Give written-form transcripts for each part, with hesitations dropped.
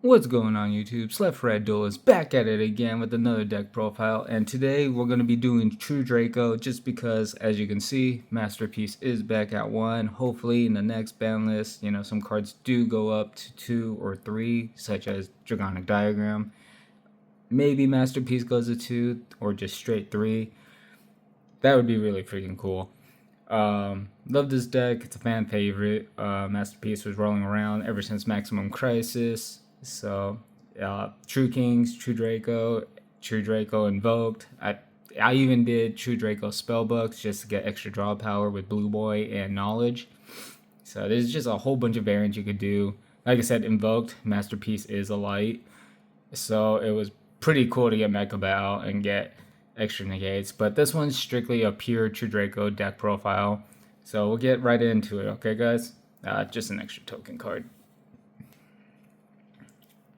What's going on YouTube? Slifer Duelist back at it again with another deck profile, and today we're going to be doing True Draco just because, as you can see, Masterpiece is back at 1. Hopefully in the next ban list, some cards do go up to 2 or 3, such as Dragonic Diagram. Maybe Masterpiece goes to 2 or just straight 3. That would be really freaking cool. Love this deck. It's a fan favorite. Masterpiece was rolling around ever since Maximum Crisis. So, True Kings, True Draco Invoked. I even did True Draco Spellbooks just to get extra draw power with Blue Boy and Knowledge. So there's just a whole bunch of variants you could do. Like I said, Invoked, Masterpiece is a light. So it was pretty cool to get Mecha out and get extra negates. But this one's strictly a pure True Draco deck profile. So we'll get right into it, okay guys? Just an extra token card.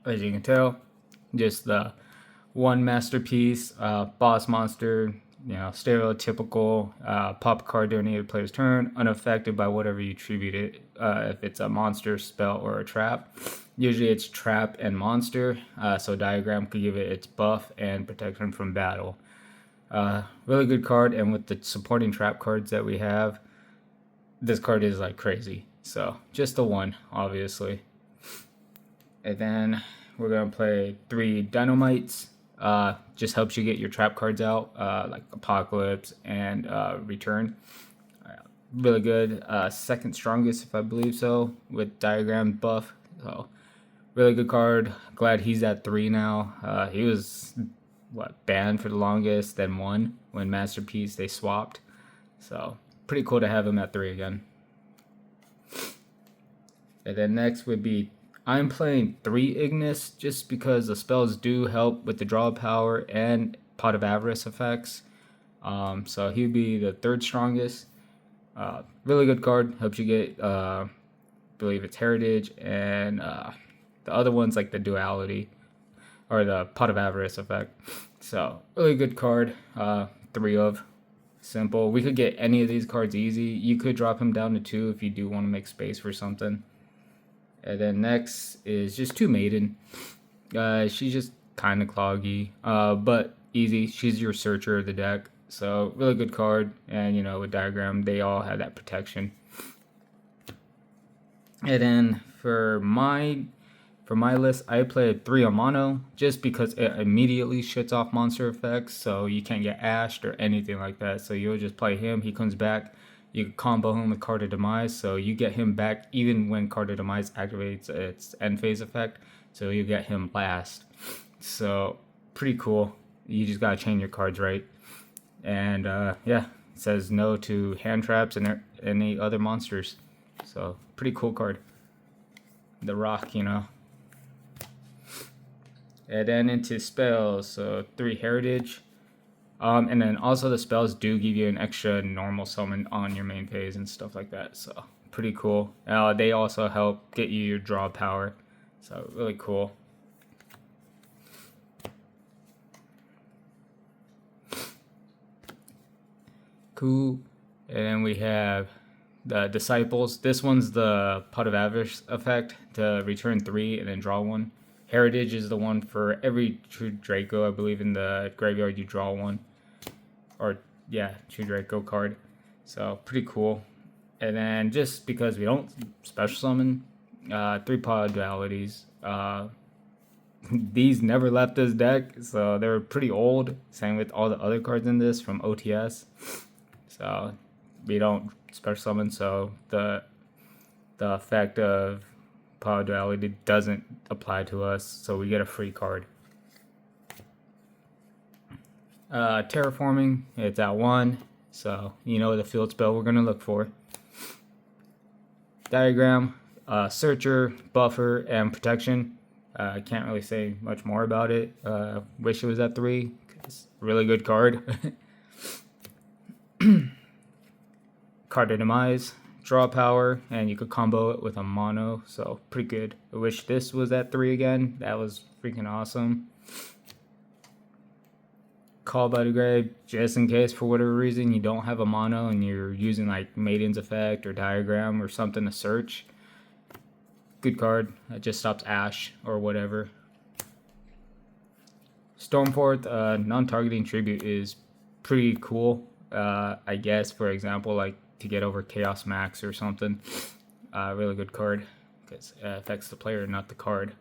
As you can tell, just the one Masterpiece, boss monster, stereotypical pop card during either player's turn, unaffected by whatever you tribute it, if it's a monster, spell, or a trap. Usually it's trap and monster, so Diagram could give it its buff and protection from battle. Really good card, and with the supporting trap cards that we have, this card is like crazy. So just the one, obviously. And then we're going to play 3 Dynamites. Just helps you get your trap cards out, like Apocalypse and Return. Really good. Second strongest, if I believe so, with Diagram buff. So, really good card. Glad he's at 3 now. He was, banned for the longest, then 1 when Masterpiece, they swapped. So, pretty cool to have him at 3 again. And then next would be, I'm playing 3 Ignis just because the spells do help with the draw power and Pot of Avarice effects. So he would be the 3rd strongest. Really good card. Helps you get, I believe it's Heritage, and the other one's like the Duality or the Pot of Avarice effect. So really good card. 3 of. Simple. We could get any of these cards easy. You could drop him down to 2 if you do want to make space for something. And then next is just 2 Maiden. She's just kind of cloggy, but easy. She's your searcher of the deck. So really good card. And with Diagram, they all have that protection. And then for my list, I played 3 on mono just because it immediately shuts off monster effects. So you can't get ashed or anything like that. So you'll just play him. He comes back. You can combo him with Card of Demise, so you get him back even when Card of Demise activates its end phase effect, so you get him last. So, pretty cool. You just gotta chain your cards right. And, yeah, it says no to hand traps and any other monsters. So, pretty cool card. The Rock, And then into spells, so 3 Heritage. And then also the spells do give you an extra normal summon on your main phase and stuff like that. So pretty cool. They also help get you your draw power. So really cool. Cool. And then we have the Disciples. This one's the Pot of Avarice effect to return 3 and then draw 1. Heritage is the one for every True Draco, I believe, in the graveyard you draw 1. Or, yeah, True Draco card. So, pretty cool. And then, just because we don't special summon, 3 Pod Dualities. These never left this deck, so they're pretty old. Same with all the other cards in this from OTS. So, we don't special summon, so the effect of Pod Duality doesn't apply to us, so we get a free card. Terraforming, it's at 1, so the field spell we're going to look for. Diagram, Searcher, Buffer, and Protection. I can't really say much more about it. Wish it was at 3. It's a really good card. Card of Demise, draw power, and you could combo it with a mono, so pretty good. I wish this was at 3 again. That was freaking awesome. Call by the Grave, just in case for whatever reason you don't have a mono and you're using like Maiden's Effect or Diagram or something to search. Good card. It just stops Ash or whatever. Stormforth, non-targeting tribute is pretty cool. I guess, for example, like to get over Chaos Max or something. Really good card because it affects the player, not the card.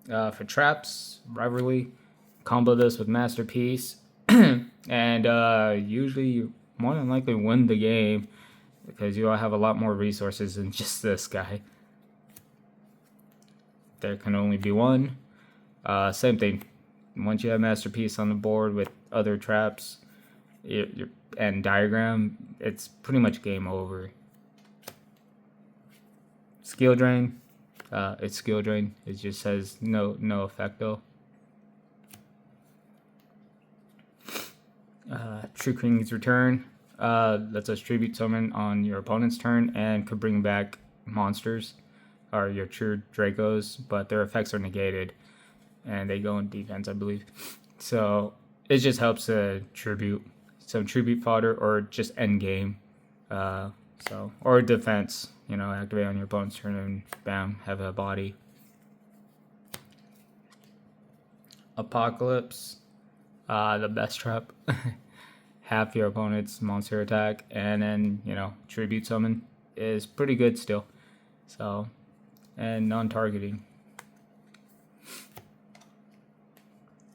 For traps, rivalry, combo this with Masterpiece, and usually you more than likely win the game because you all have a lot more resources than just this guy. There can only be one. Same thing. Once you have Masterpiece on the board with other traps and diagram, it's pretty much game over. Skill drain. It's skill drain. It just says no effect though. True King's Return. Lets us tribute summon on your opponent's turn and could bring back monsters or your true Dracos, but their effects are negated and they go in defense, I believe. So it just helps tribute some tribute fodder or just end game. Or defense, activate on your opponent's turn and bam, have a body. Apocalypse, the best trap. Half your opponent's monster attack and then, tribute summon is pretty good still. So, and non-targeting.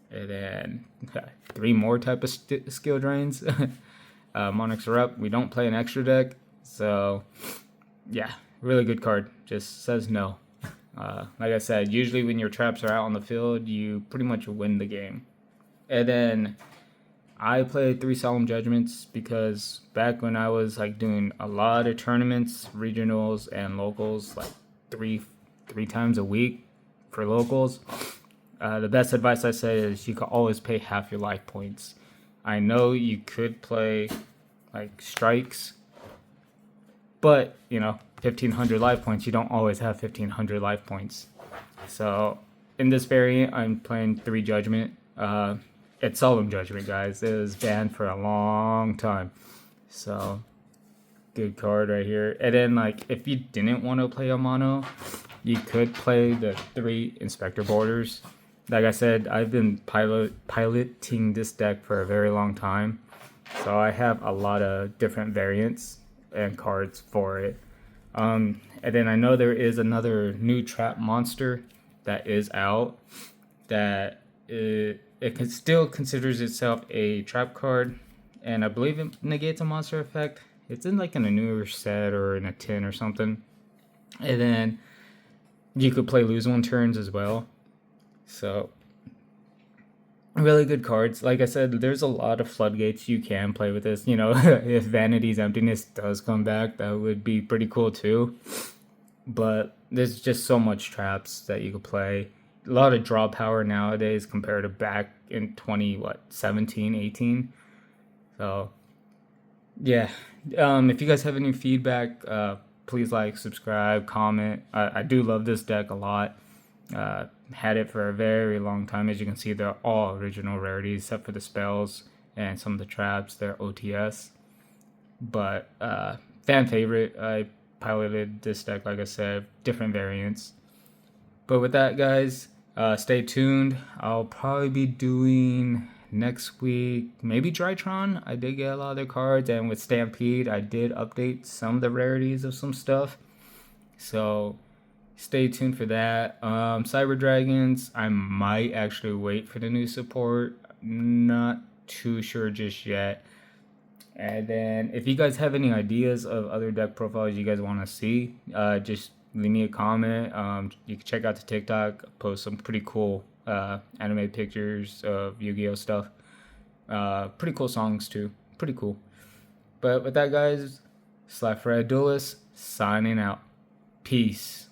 And then 3 more type of skill drains. Monarchs are up. We don't play an extra deck. So, yeah, really good card. Just says no. Like I said, usually when your traps are out on the field, you pretty much win the game. And then I played 3 Solemn Judgments because back when I was doing a lot of tournaments, regionals and locals, three times a week for locals, the best advice I say is you can always pay half your life points. I know you could play strikes, but 1500 life points, you don't always have 1500 life points. So in this variant, I'm playing 3 Judgment. It's Solemn Judgment, guys. It was banned for a long time. So good card right here. And then if you didn't want to play a mono, you could play the 3 Inspector Borders. Like I said, I've been piloting this deck for a very long time. So I have a lot of different variants and cards for it. And then I know there is another new trap monster that is out that it still considers itself a trap card, and I believe it negates a monster effect. It's in in a newer set or in a tin or something. And then you could play lose 1 turns as well. So really good cards. Like I said, there's a lot of floodgates you can play with this. If Vanity's Emptiness does come back, that would be pretty cool too. But there's just so much traps that you could play. A lot of draw power nowadays compared to back in 17, 18. So yeah. If you guys have any feedback, please subscribe, comment. I do love this deck a lot. Had it for a very long time. As you can see, they're all original rarities except for the spells and some of the traps. They're OTS. But fan favorite. I piloted this deck, like I said, different variants. But with that, guys, stay tuned. I'll probably be doing next week maybe Drytron. I did get a lot of their cards, and with Stampede I did update some of the rarities of some stuff, so stay tuned for that. Cyber Dragons, I might actually wait for the new support. Not too sure just yet. And then if you guys have any ideas of other deck profiles you guys want to see, just leave me a comment. You can check out the TikTok, post some pretty cool anime pictures of Yu-Gi-Oh stuff. Pretty cool songs too. Pretty cool. But with that, guys, Slifer Duelists signing out. Peace.